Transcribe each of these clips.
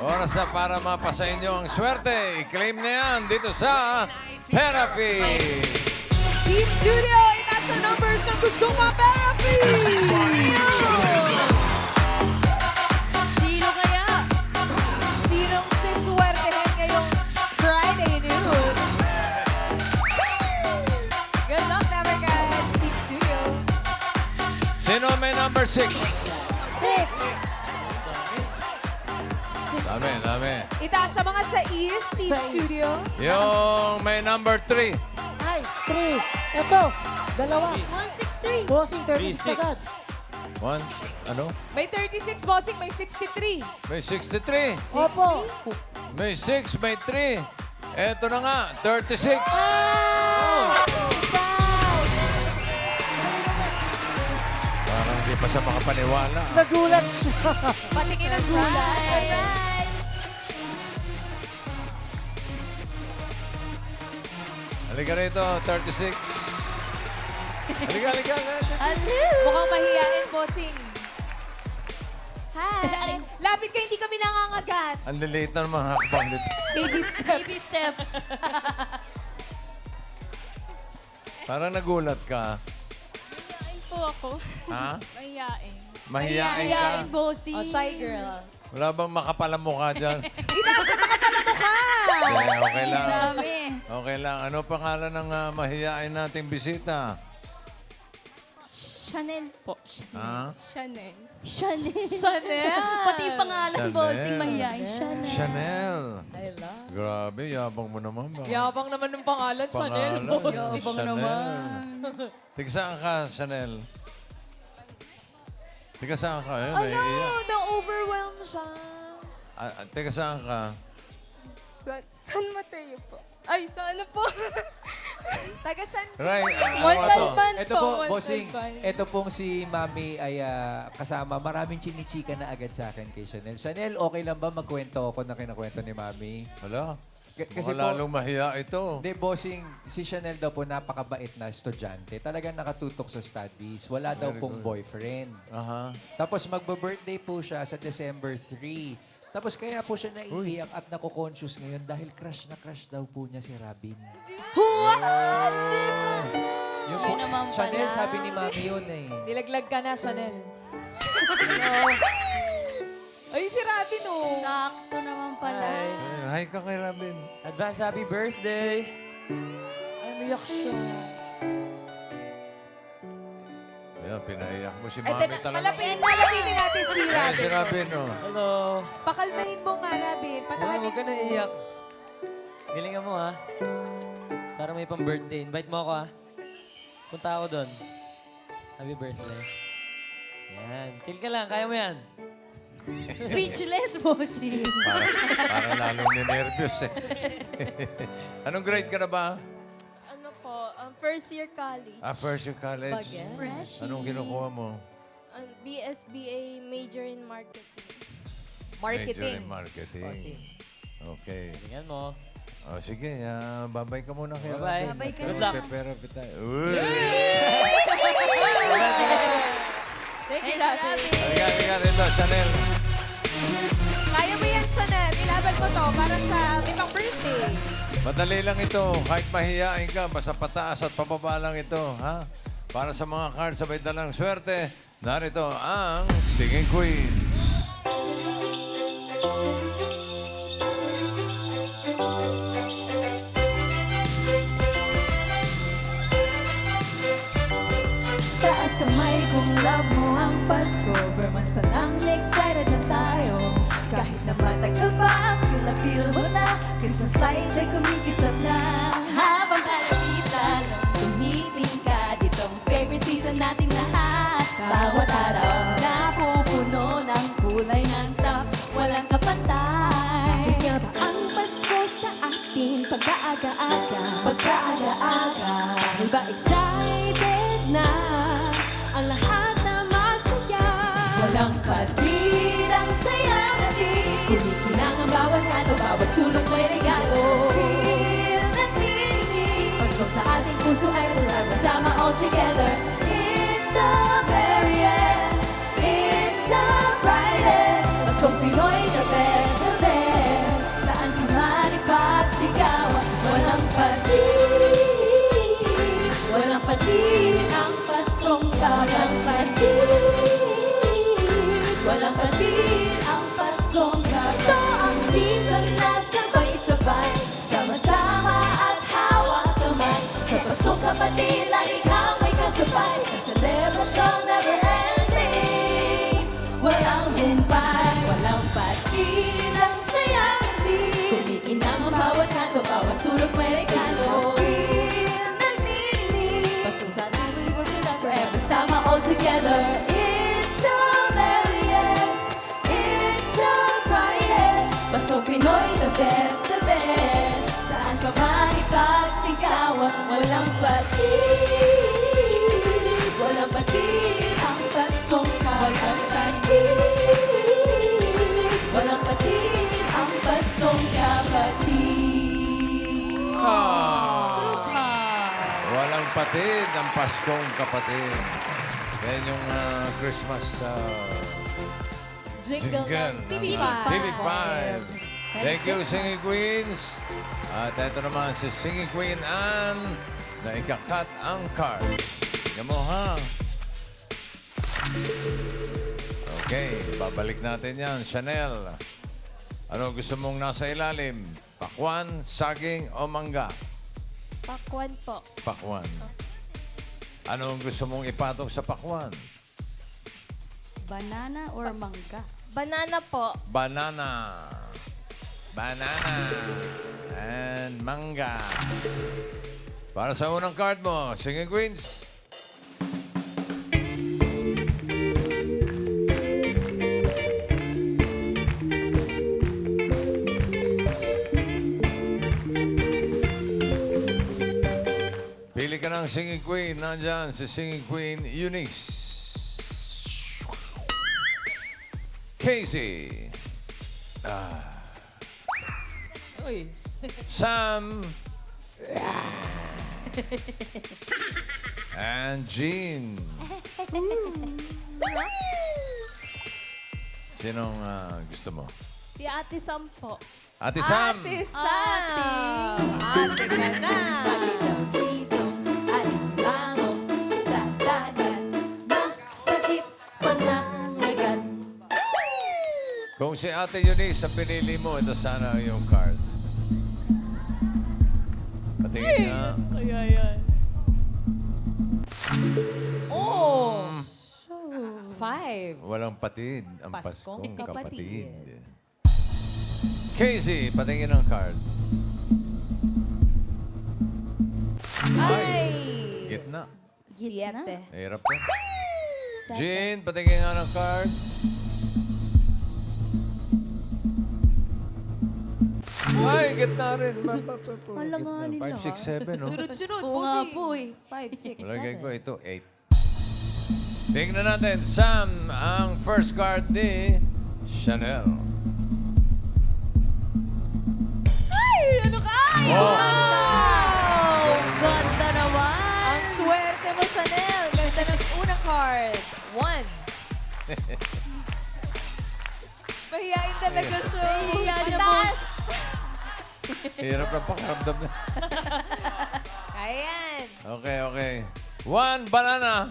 Oras na para mapasa inyo ang swerte. I-claim na yan dito sa Therapy. Team Studio, inasa numbers ng gustong ma-therapy! Sino kaya? Sinong siswertehin ngayong Friday noon? Good luck, never guys. Team Studio. Sino may number 6? 6. Dami, dami. Itaas sa mga sa East, Team Studio. Yung may number 3. Ay, 3. Ito, dalawa. 163. Bossing 36 agad. One, ano? May 36, bossing. May 63. May 63. Opo. May 6, may 3. Eto na nga, 36. Parang hindi pa siya makapaniwala. Nagulat siya. Patingin ang gulay. Halika rito, 36. Halika, halika. Mukhang mahihain, bossing. Hi! Lapit ka, hindi kami nangangagat. Ang liliit na naman hakbang dito. Baby steps. Baby steps. Parang nagulat ka. Mahihain po ako. Ha? Mahihain. Mahiyain ka. Mahihain, bossy. Oh, shy girl. Wala bang makapala mukha dyan? Itaas sa mga pala mukha! Okay, okay lang. Dami. Okay lang. Ano pangalan ng mahiyain nating bisita? Chanel po. Ha? Chanel. Chanel. Pati yung pangalan, Chanel. bossing, mahihain. Chanel. Chanel. I love. Grabe, yabang mo naman ba? Yabang naman ng pangalan, Chanel. Pangalan, bossing. Yabang naman. Tigsaan ka, Chanel? Tigasaan ka? Ayun, naiiyak. na-overwhelm siya. Tigasaan ka? San Mateo po. Ay, sa ano po? Taga-san? Right. Montalban Ito po, bossing. Ito pong si Mami ay kasama. Maraming chinichika na agad sa akin kay Chanel. Chanel, okay lang ba magkwento ako na kinakwento ni Mami? Wala. Kasi Mukhang lalong mahiya ito. Hindi, bossing, si Chanel daw po napakabait na estudyante. Talagang nakatutok sa studies. Wala daw Very pong good. boyfriend. Aha. Tapos magbe-birthday po siya sa December 3. Tapos kaya po siya naiiyak at nako-conscious ngayon dahil crush na crush daw po niya si Robin. Yung po, Yun naman pala. Chanel, sabi ni Mami yun eh. Nilaglag ka na, Chanel. Ay, si Robin, oh. Sakto naman pala. Hi ka kay Robin. Advance happy birthday! Ay, umiyak siya. Ayan, pinaiyak mo si Ito Mami na, talaga. malapitin natin si Ayan, Robin. si Robin, oh. Hello! Pakalmahin mo nga, Robin. Patahanin Huwag ka na iiyak. Galingan mo, ha? Para may pang-birthday. Invite mo ako, ha? Punta ako doon. Happy birthday. Yan. Chill ka lang. Kaya mo yan. Speechless, bossing. Para lalong ninervyos eh. Anong grade ka na ba? Ano po, first year college. First year college. Fresh. Anong kinukuha mo? BSBA major in marketing. Major Marketing. in marketing. Okay. Tingnan mo. O sige, babay ka muna kay Bye-bye. Robin. Bye ka Good luck. Magpe-therapy tayo. Uy! Thank you, Robin. Halika, halika rito, Chanel. Kaya mo yan, Chanel. Ilaban mo to para sa limang birthday. Madali lang ito. Kahit mahihain ka, basta pataas at pababa lang ito. Ha? Para sa mga cards, sabay dalang swerte. Narito ang Singing Queens. Taas kamay kung love mo ang Pasko. Months pa lang excited na tayo. Kahit na matagal pa, feel na feel mo na. Christmas lights ay kumikisap na. Habang kalamitan, tumiting ka. Ditong favorite season nating lahat. Bawat araw napupuno ng kulay non-stop. Walang kapantay. Kaya ba ang Pasko sa atin pagkaaga-aga? Pagkaaga-aga. Dahil ba excited na ang lahat na magsaya? Walang patid ang saya natin. Kumikinang ang bawat ano, bawat sulok may regalo. Feel na tinig. Pasko sa ating puso ay sama all together. It's the merriest, it's the brightest. Paskong Pinoy, the best, the best. Paskong Kapat. Ito ang season na sabay-sabay, sama-sama at hawak kamay. Sa Paskong Kapatid, lagi kang may kasabay. Sa selebrasyong never ending, walang humpay, walang patid, ang saya natin. Kumikinang ang bawat kanto, bawat sulok may regalo. Nagninig, Pasko sa ating forever, sama all together. It's the merriest, it's the brightest. Pasko Pinoy, the best, the best. Saan ka man ipagsigawan, walang patid, walang patid, ang Paskong Kapat. Walang patid, ang Paskong Kapatid. Walang patid ang Paskong Kapatid. Yan yung Christmas Jingle ng TV5. TV5. Thank you, Singing Queens. At ito naman si Singing Queen Anne na ikakat ang card. Tingnan mo, ha? Okay, babalik natin yan. Chanel, ano gusto mong nasa ilalim? Pakwan, saging o mangga? Pakwan po. Pakwan. Ano gusto mong ipatok sa pakwan? Banana or mangga? Banana po. Banana. Banana. And mangga. Para sa unang card mo, Singing Queens. Pili ka ng Singing Queen. Nandyan si Singing Queen Eunice. Casey. Sam. And Jean. Sinong gusto mo? Si Ate Sam po. Ate Sam. Ate Sam! Ate ka na! Ditong alimango sa dagat, masakit panangagat. Kung si Ate Eunice ang pinili mo, ito sana yung card. Patingin nga. Kaya yan. Oh! 5. Walang patid ang Paskong Paskong Kapatid. Kapatid. Casey, patingin ang card. Ay! Gitna. Siete. Hirap pa. Jean, patingin nga ng card. Ay, gitna rin. Malanganin 5, 6, 7, no? Sunod-sunod Oo po nga si... po eh. 5, 6, Malagay ko ito, 8. Tingnan natin, Sam, ang first card ni Chanel. Ay! Ano ka? Ay! Oh. Wow! Ganda naman! Ang swerte mo, Chanel. Ganda ng unang card. 1. Mahihain talaga siya. Mataas! Hirap na pakiramdam na. Kaya yan. Okay, okay. 1 banana.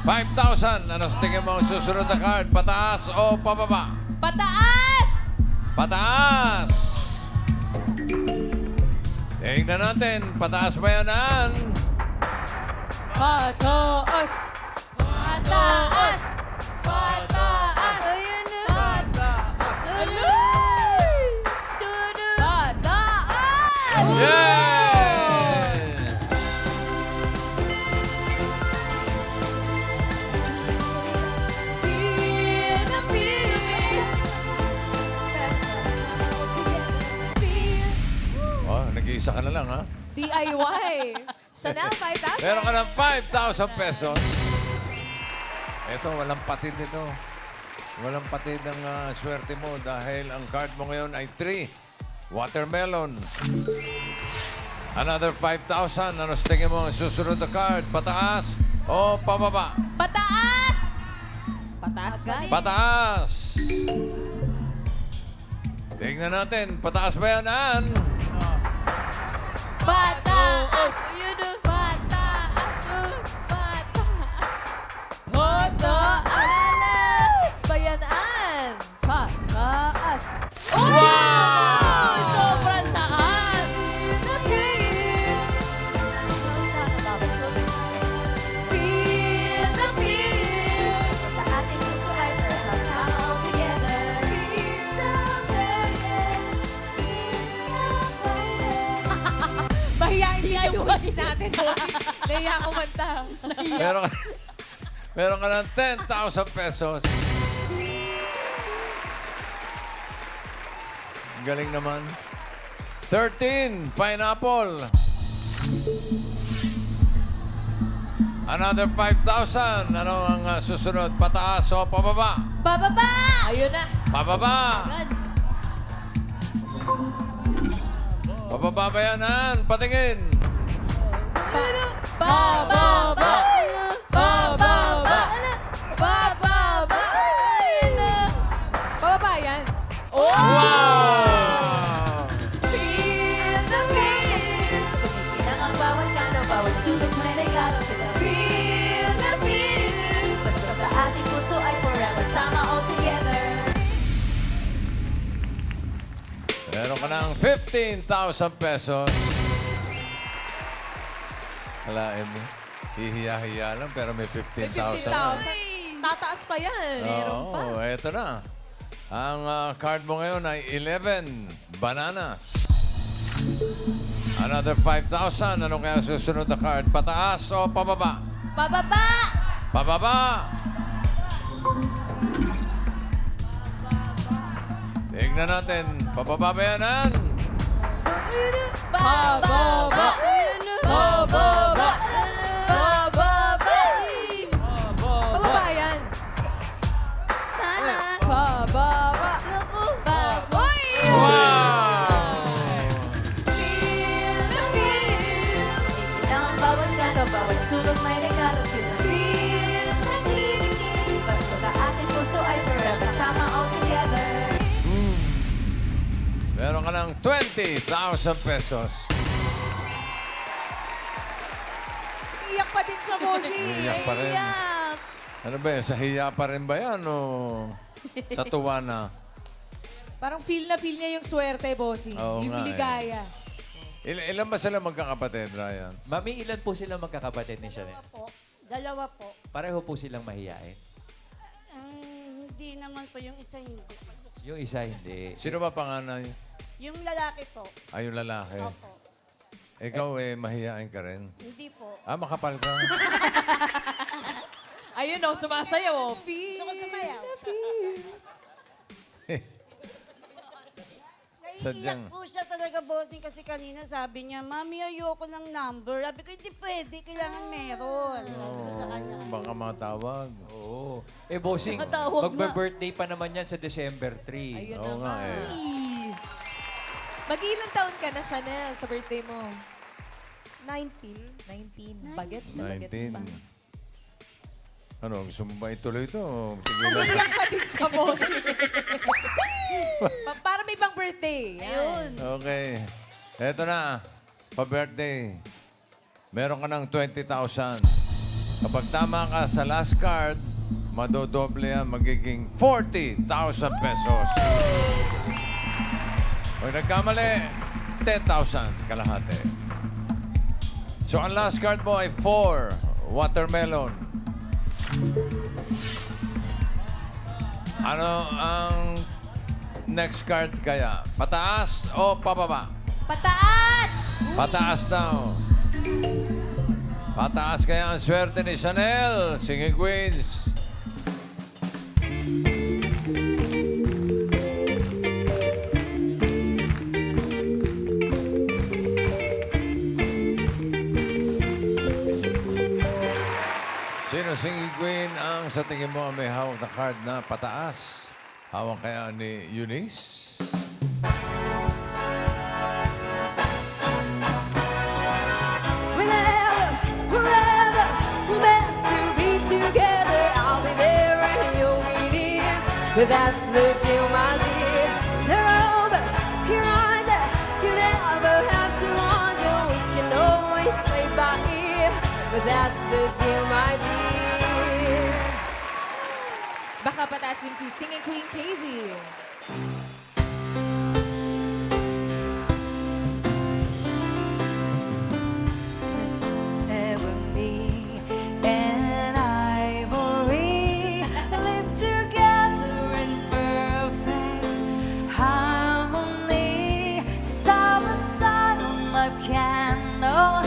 5,000. Ano sa tingin mo ang susunod na card? Pataas o pababa? Pataas! Pataas! Tingnan natin. Pataas ba yan, Ann? Pataas! Pataas! Pataas! Ayan na! Pataas! Sunod! Pataas! Yeah! Feel the feeling. Oh, nag-iisa ka na lang, ha? DIY. Chanel, 5,000. Meron ka ng 5,000 pesos. Ito, walang patid nito. Walang patid ang swerte mo dahil ang card mo ngayon ay 3. Watermelon. Another 5,000. Ano sa tingin mo ang susunod na card? Pataas o pababa? Pataas! Pataas ba? Pataas! Tingnan natin. Pataas ba yan, Ann? Pataas! Pataas! Pataas! Pataas! Voice natin, bossing. Nahiya kumanta. Meron ka ng 10,000 pesos. Galing naman. 13, pineapple. Another 5,000. Ano ang susunod? Pataas o pababa? Pababa! Ayun na. Pababa. Agad. Pababa ba yan, Ann? Patingin. Pababa! Pababa! Pababa! Pababa yan. Wow! Feel the pain. Kumikinang ang bawat kano, bawat sulok may regalo kita. Feel the pain. Basta sa ating puso ay forever, sama all together. Meron ka ng 15,000 pesos. Alain mo. Hihiya-hiya lang pero may 15,000 na. 15,000. Tataas pa yan. Oo, eto na. Ang card mo ngayon ay 11 bananas. Another 5,000. Ano kaya susunod na card? Pataas o pababa? Pababa! Pababa! Tignan natin. Pababa ba yan, Ann? Pababa! Pababa! Pababa! Pababa yan. Sana. Pababa! Uy! Wow! Feel the pain. Kumikinang ang bawat kano, bawat sulok may regalo kita. Feel the pain. Basta sa ating puso ay forever, sama all together. Meron ka ng 20,000 pesos. Iyak pa din siya, bossing. Iyak pa rin. Ano ba yan? Sa hiya pa rin ba yan o sa tuwa na? Parang feel niya yung swerte, bossing. Oo Yung nga eh. ligaya. Ilan ba sila magkakapatid, Ryan? Mami, ilan po silang magkakapatid ni Chanel? Dalawa po. Pareho po silang mahiyain. Hindi naman po yung isa hindi. Yung isa hindi. Sino ba panganay? Yung lalaki po. Ay, yung lalaki. Opo. Ikaw mahihain ka rin. Hindi po. Makapal ka. Ayun o, sumasayaw o. Feel Gusto ko sumayaw. Sadyang. Naiiyak po siya talaga, bossing, kasi kanina sabi niya, Mami, ayoko ng number. Sabi ko, hindi pwede. Kailangan meron. Sabi ko sa kanya. Baka matawag. Oo. Bossing, Matawag na. magbe-birthday pa naman yan sa December 3. Ayun Oo na nga nga. eh. Mag-ilang taon ka na, Chanel, sa birthday mo? 19. 19. Bagets na bagets 19. pa. Ano, gusto mo ba ituloy ito? Tigilan. Iyak pa din siya, bossing. Para may ibang birthday. Ayun. Okay. Eto na. Pa-birthday. Meron ka ng 20,000. Kapag tama ka sa last card, madodoble yan. Magiging 40,000 pesos. Pag nagkamali, 10,000 kalahati. So, ang last card mo ay 4. Watermelon. Ano ang next card kaya? Pataas o pababa? Pataas! Pataas daw. Pataas kaya ang swerte ni Chanel. Singing Queens. Sino singing queen ang sa tingin mo may hawak na card na pataas? Hawak kaya ni Eunice? Whenever we're meant to be together, I'll be there and you'll be near. But that's the deal, my dear. They're over, you're under. You never have to wonder. We can always play by ear. But that's the deal, my dear. Baka pataas din si Singing Queen Casey. Ebony and ivory live together in perfect harmony. Side by side on my piano,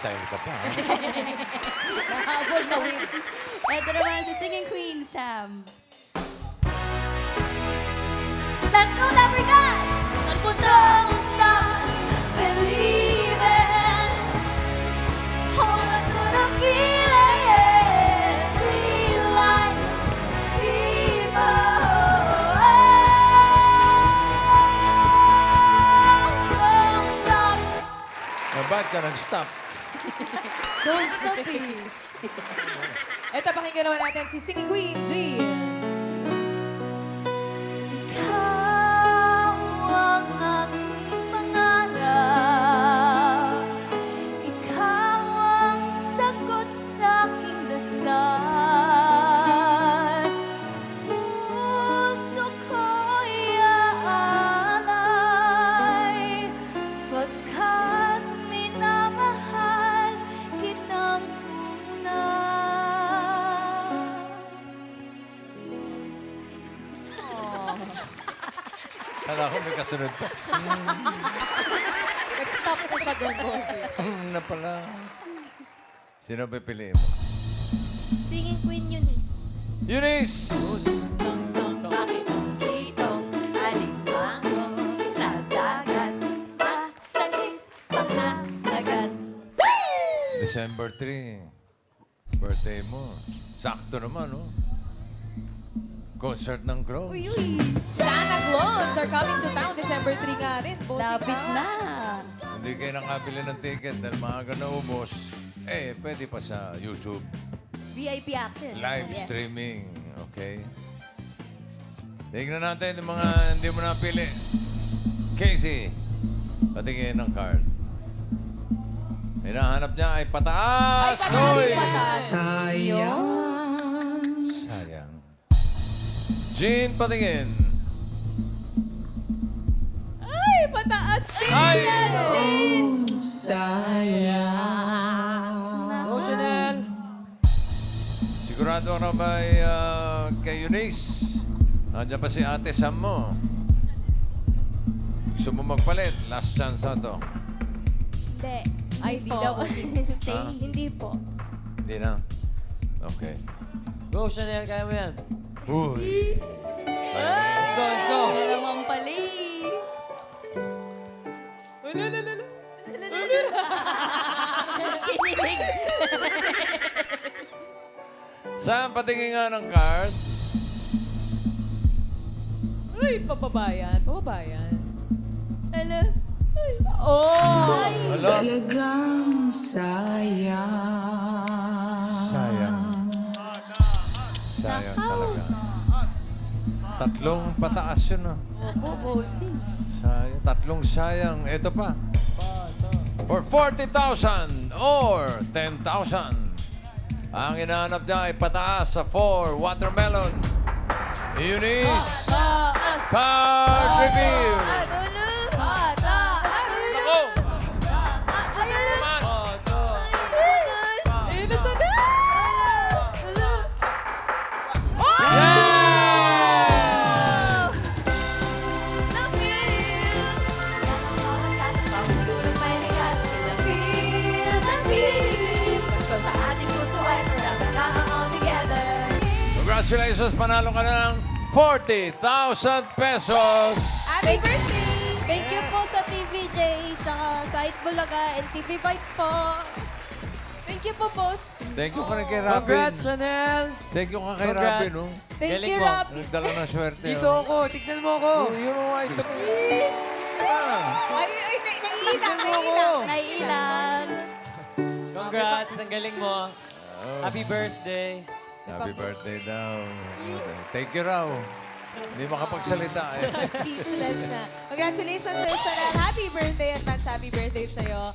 style ka pa. Ha? Habol na win. Ito naman si Singing Queen, Sam. Let's go, Leprechauns! Don't stop believing. Hold on to the feeling. Real life people. Don't stop. Ba't ka nag-stop? Don't stop it. Ito, pakinggan naman natin si Singing Queen, Jean. Ikaw ang aking pangarap. Ikaw ang sagot sa aking dasal. Puso ko'y aalay, pagkat minamahal kitang tunay. Kala ko may kasunod pa. Nag-stop na siya doon, boss. Na pala. Sino pipiliin mo? Singing Queen Eunice. Eunice! Bakit ditong alimango sa dagat? Masakit panghahagat. December 3. Birthday mo. Sakto naman, no? Concert ng Crows. Santa Clones are coming to town December 3 nga rin, boss. Lapit na. Hindi kayo nakabili ng ticket dahil maaga na ubos. Eh, pwede pa sa YouTube. VIP access. Live Yes. streaming. Okay? Tignan natin yung mga hindi mo napili. Casey, patingin ng card. Hinahanap niya ay pataas! Uy! Sayang. Sayang. Jean, patingin. Ay, pataas din. Ay! Go, Chanel! Sigurado ka na ba kay Eunice? Nandiyan pa si Ate Sam mo. Gusto mo magpalit? Last chance na to. Hindi. Ay, di daw kasi. Ah? Hindi po. Hindi na? Okay. Go, Chanel! Kaya mo yan. Uy! Let's go, let's go! Naman pali. Sam, patingin nga ng card. Ay, pababayan. Pababayan. Ano? Ay, oh! Wala. sayang. Sayang. Sayang talaga. Tatlong pataas yun, ah. Opo, bossing. Sayang. Tatlong sayang. Ito pa. For 40,000 or 10,000. Ang hinahanap niya ay pataas sa 4 watermelon. Eunice, Taas! card reveal. Pataas! Ako! Naman! Ayun na siya na! Congratulations, panalo ka ng 40,000 pesos. Happy birthday! Thank you po sa TVJ, tsaka sa It Bulaga and TV Bite po. Thank you po, boss. Thank you ka rin kay Robin. Congrats, Chanel! Thank you ka kay Congrats. Robin, no? Thank Galing you, mo. Robby. Nagdala ng swerte. Dito oh. ako! Tignan mo ako! Yun ang white. Ay, naiilang, Tignan mo ako! naiilang. Naiilang. Congrats! Ang galing mo. Happy birthday! Happy birthday daw. Thank you raw. Hindi makapagsalita eh. Speechless na. Congratulations, Sir Chanel. Happy birthday, advance happy birthday sa'yo.